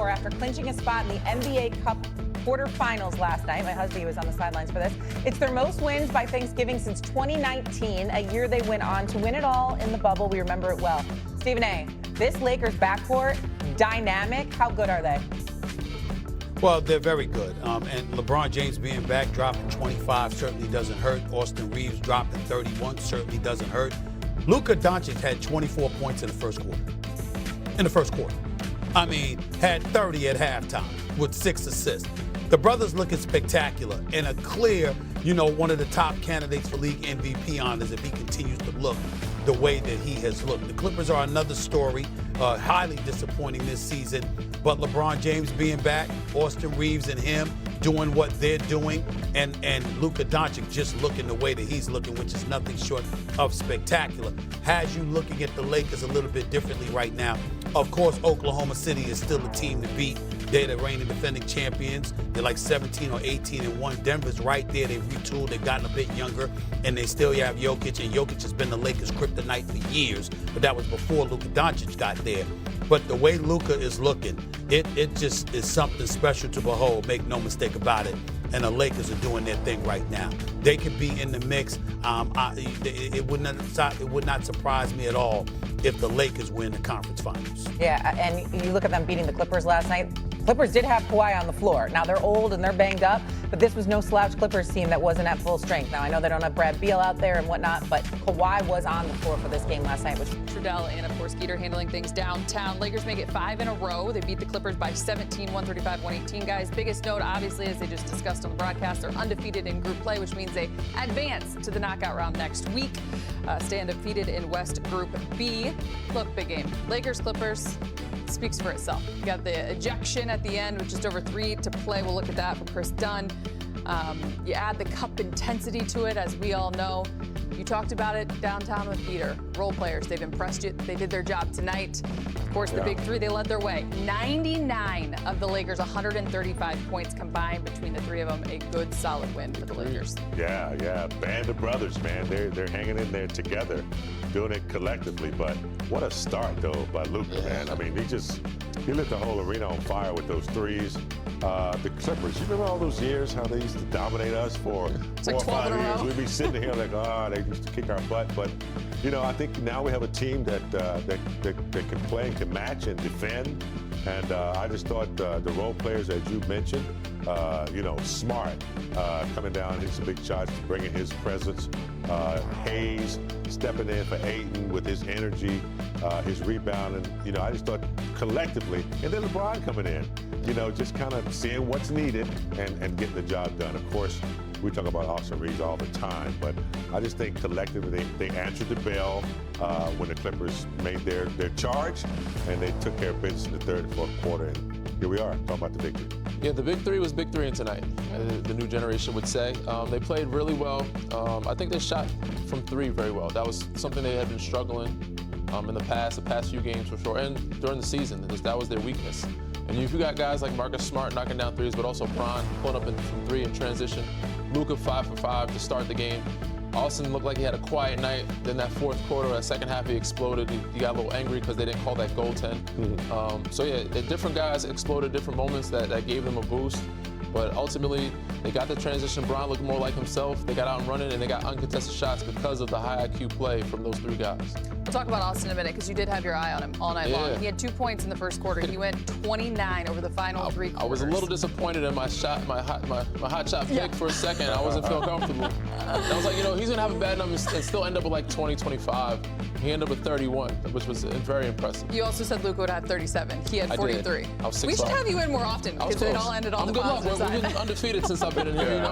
4 after clinching a spot in the NBA Cup quarterfinals last night. My husband was on the sidelines for this. It's their most wins by Thanksgiving since 2019, a year they went on to win it all in the bubble. We remember it well. Stephen A., this Lakers backcourt, dynamic. How good are they? Well, they're very good. And LeBron James being back, dropping 25 certainly doesn't hurt. Austin Reeves dropping 31 certainly doesn't hurt. Luka Doncic had 24 points in the first quarter. I mean, had 30 at halftime with 6 assists. The brother's looking spectacular and a clear, one of the top candidates for league MVP honors if he continues to look the way that he has looked. The Clippers are another story, highly disappointing this season, but LeBron James being back, Austin Reeves and him doing what they're doing, and Luka Doncic just looking the way that he's looking, which is nothing short of spectacular, has you looking at the Lakers a little bit differently right now. Of course, Oklahoma City is still a team to beat. They're the reigning defending champions. They're like 17 or 18-1. Denver's right there. They've retooled. They've gotten a bit younger, and they still have Jokic, and Jokic has been the Lakers' kryptonite for years, but that was before Luka Doncic got there. But the way Luka is looking, it just is something special to behold, make no mistake about it. And the Lakers are doing their thing right now. They could be in the mix. It would not surprise me at all if the Lakers win the conference finals. Yeah, and you look at them beating the Clippers last night. Clippers did have Kawhi on the floor. Now, they're old and they're banged up, but this was no slouch Clippers team that wasn't at full strength. Now, I know they don't have Brad Beal out there and whatnot, but Kawhi was on the floor for this game last night. Trudell and, of course, Skeeter handling things downtown. Lakers make it 5 in a row. They beat the Clippers by 17, 135-118, guys. Biggest note, obviously, as they just discussed on the broadcast, they're undefeated in group play, which means they advance to the knockout round next week. Stay undefeated in West Group B. Look, big game. Lakers-Clippers. Speaks for itself. You got the ejection at the end with just over 3 to play. We'll look at that from Chris Dunn. You add the cup intensity to it, as we all know. You talked about it downtown with Peter. Role players, they've impressed you. They did their job tonight. Of course, the big three, they led their way. 99 of the Lakers, 135 points combined between the three of them. A good, solid win for the Lakers. Yeah. Band of brothers, man. They're hanging in there together, doing it collectively. But what a start, though, by Luka, man. I mean, he lit the whole arena on fire with those threes. The Clippers, you remember all those years, how they used to dominate us for 4 or 5 years? We'd be sitting here like, they used to kick our butt. But, I think now we have a team that can play and can match and defend. And I just thought the role players, as you mentioned, Smart coming down, hitting some big shots, bringing his presence. Hayes stepping in for Ayton with his energy, his rebound. And, I just thought collectively, and then LeBron coming in, just kind of seeing what's needed and getting the job done. Of course, we talk about Austin Reeves all the time, but I just think collectively they answered the bell when the Clippers made their charge, and they took care of business in the third and fourth quarter. And here we are, talking about the victory. Yeah, the big three was big three in tonight, the new generation would say. They played really well. I think they shot from 3 very well. That was something they had been struggling in the past few games for sure, and during the season. That was their weakness. And if you got guys like Marcus Smart knocking down threes, but also Bron pulling up from 3 in transition, Luka 5 for 5 to start the game. Austin looked like he had a quiet night. Then that fourth quarter, that second half, he exploded. He got a little angry because they didn't call that goaltend. Different guys exploded different moments that gave them a boost. But ultimately, they got the transition. Bron looked more like himself. They got out and running, and they got uncontested shots because of the high IQ play from those 3 guys. We'll talk about Austin in a minute because you did have your eye on him all night long. He had 2 points in the first quarter. He went 29 over the final 3 quarters. I was a little disappointed in my hot shot pick for a second. I wasn't feeling comfortable. I was like, he's going to have a bad number and still end up with like 20, 25. He ended up with 31, which was very impressive. You also said Luka would have 37. He had 43. I was 6 We should have you in more often because it all ended on the positive side. We've been undefeated since I've been in here,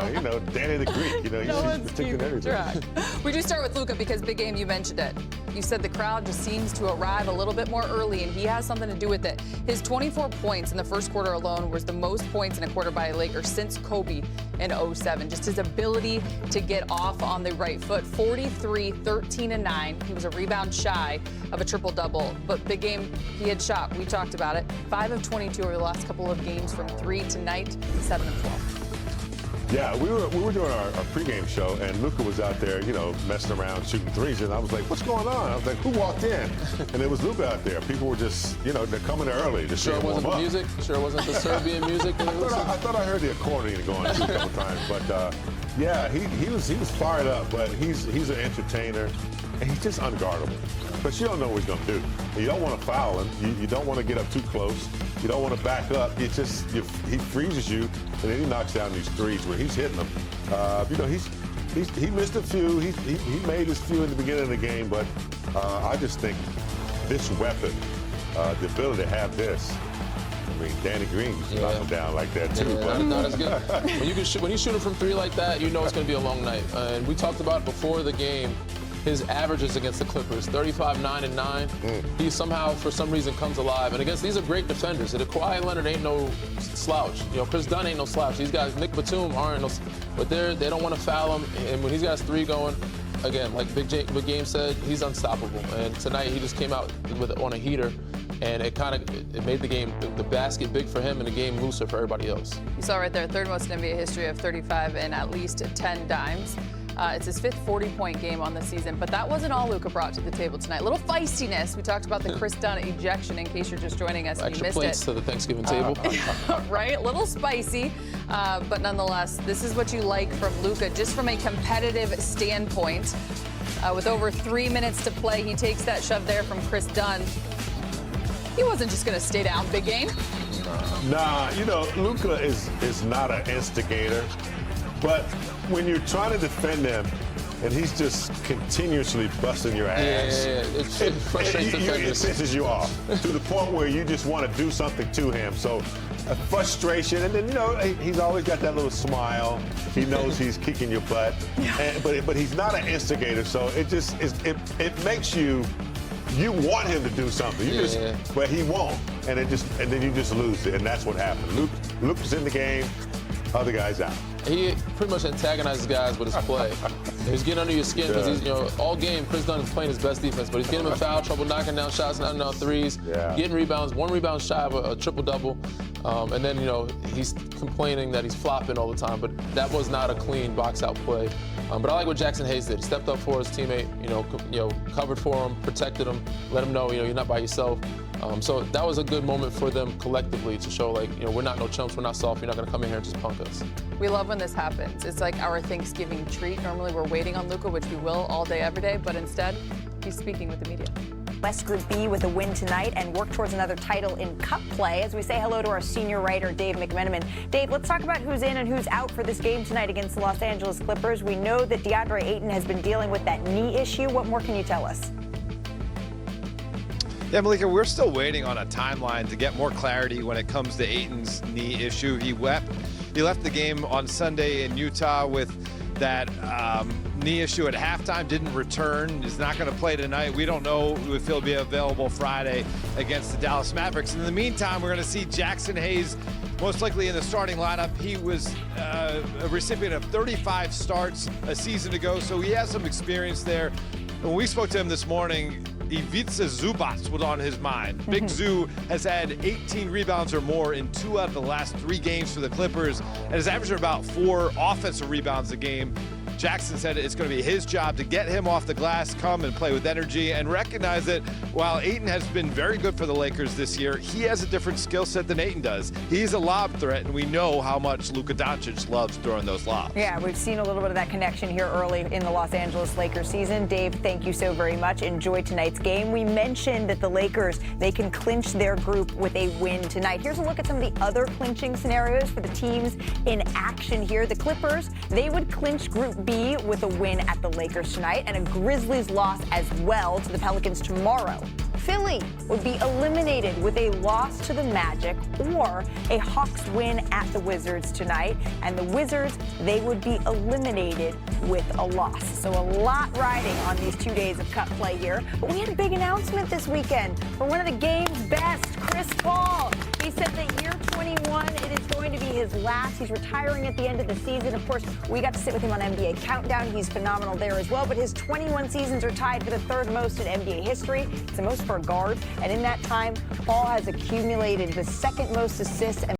Danny the Greek, he's taking everything. We do start with Luka because big game, you mentioned it. You said the crowd just seems to arrive a little bit more early, and he has something to do with it. His 24 points in the first quarter alone was the most points in a quarter by a Laker since Kobe in 07. Just his ability to get off on the right foot. 43, 13, and 9. He was a rebound shy of a triple-double, but big game, he had shot. We talked about it. 5 of 22 over the last couple of games from 3 tonight, 7 of 12. Yeah, we were doing our pregame show, and Luka was out there, you know, messing around, shooting threes, and I was like, what's going on? I was like, who walked in? And it was Luka out there. People were just, you know, they're coming early to see him warm up. Music? Sure it wasn't the Serbian music? I thought I heard the accordion going too a couple times, but yeah, he was fired up, but he's an entertainer, and he's just unguardable. But you don't know what he's going to do. You don't want to foul him. You don't want to get up too close. You don't want to back up. He freezes you, and then he knocks down these threes where he's hitting them. You know, he missed a few. He made his few in the beginning of the game, but I just think this weapon, the ability to have this. I mean, Danny Green used to knock him down like that too. Yeah, no, that's good. When you shoot it from three like that, you know it's going to be a long night. And we talked about it before the game. His averages against the Clippers, 35, 9, and 9. He somehow, for some reason, comes alive. And against these are great defenders. And Kawhi Leonard ain't no slouch. You know, Chris Dunn ain't no slouch. These guys, Nick Batum aren't no, but they don't want to foul him. And when he's got his three going, again, like Big Game said, he's unstoppable. And tonight he just came out on a heater, and it made the game, the basket big for him and the game looser for everybody else. You saw right there, third most in NBA history of 35 and at least 10 dimes. It's his fifth 40-point game on the season, but that wasn't all Luka brought to the table tonight. A little feistiness. We talked about the Chris Dunn ejection in case you're just joining us and you missed it. Extra plates to the Thanksgiving table. Right, a little spicy, but nonetheless, this is what you like from Luka, just from a competitive standpoint. With over 3 minutes to play, he takes that shove there from Chris Dunn. He wasn't just going to stay down, Big Game. Nah, you know, Luka is not an instigator, but when you're trying to defend him and he's just continuously busting your ass, it frustrates defenders. It pisses you off to the point where you just want to do something to him. So frustration, and then, you know, he's always got that little smile. He knows he's kicking your butt, but he's not an instigator, so it makes you want him to do something. But he won't, and then you just lose it, and that's what happened. Luke's in the game, other guys out. He pretty much antagonizes guys with his play. He's getting under your skin because he's, you know, all game Chris Dunn is playing his best defense, but he's getting him in foul trouble, knocking down shots, knocking down threes, getting rebounds, 1 rebound shy of a triple-double. And then, you know, he's complaining that he's flopping all the time, but that was not a clean box-out play. But I like what Jackson Hayes did. He stepped up for his teammate, you know, covered for him, protected him, let him know, you know, you're not by yourself. So that was a good moment for them collectively to show, like, you know, we're not no chumps, we're not soft, you're not going to come in here and just punk us. We love when this happens. It's like our Thanksgiving treat. Normally we're waiting on Luka, which we will all day, every day, but instead he's speaking with the media. West Group B with a win tonight and work towards another title in Cup play as we say hello to our senior writer, Dave McMenamin. Dave, let's talk about who's in and who's out for this game tonight against the Los Angeles Clippers. We know that DeAndre Ayton has been dealing with that knee issue. What more can you tell us? Yeah, Malika, we're still waiting on a timeline to get more clarity when it comes to Ayton's knee issue. He left the game on Sunday in Utah with that knee issue at halftime, didn't return, is not going to play tonight. We don't know if he'll be available Friday against the Dallas Mavericks. In the meantime, we're going to see Jackson Hayes most likely in the starting lineup. He was a recipient of 35 starts a season ago, so he has some experience there. When we spoke to him this morning, Ivica Zubac was on his mind. Big Zoo has had 18 rebounds or more in 2 out of the last 3 games for the Clippers and is averaging about 4 offensive rebounds a game. Jackson said it's going to be his job to get him off the glass, come and play with energy, and recognize that while Ayton has been very good for the Lakers this year, he has a different skill set than Ayton does. He's a lob threat, and we know how much Luka Doncic loves throwing those lobs. Yeah, we've seen a little bit of that connection here early in the Los Angeles Lakers season. Dave, thank you so very much. Enjoy tonight's game. We mentioned that the Lakers, they can clinch their group with a win tonight. Here's a look at some of the other clinching scenarios for the teams in action here. The Clippers, they would clinch Group B with a win at the Lakers tonight and a Grizzlies loss as well to the Pelicans tomorrow. Philly would be eliminated with a loss to the Magic or a Hawks win at the Wizards tonight. And the Wizards, they would be eliminated with a loss. So a lot riding on these 2 days of Cup play here. But we had a big announcement this weekend for one of the game's best, Chris Paul. He said that year 21, it is going to be his last. He's retiring at the end of the season. Of course, we got to sit with him on NBA Countdown. He's phenomenal there as well. But his 21 seasons are tied for the 3rd most in NBA history. It's the most for a guard. And in that time, Paul has accumulated the 2nd most assists and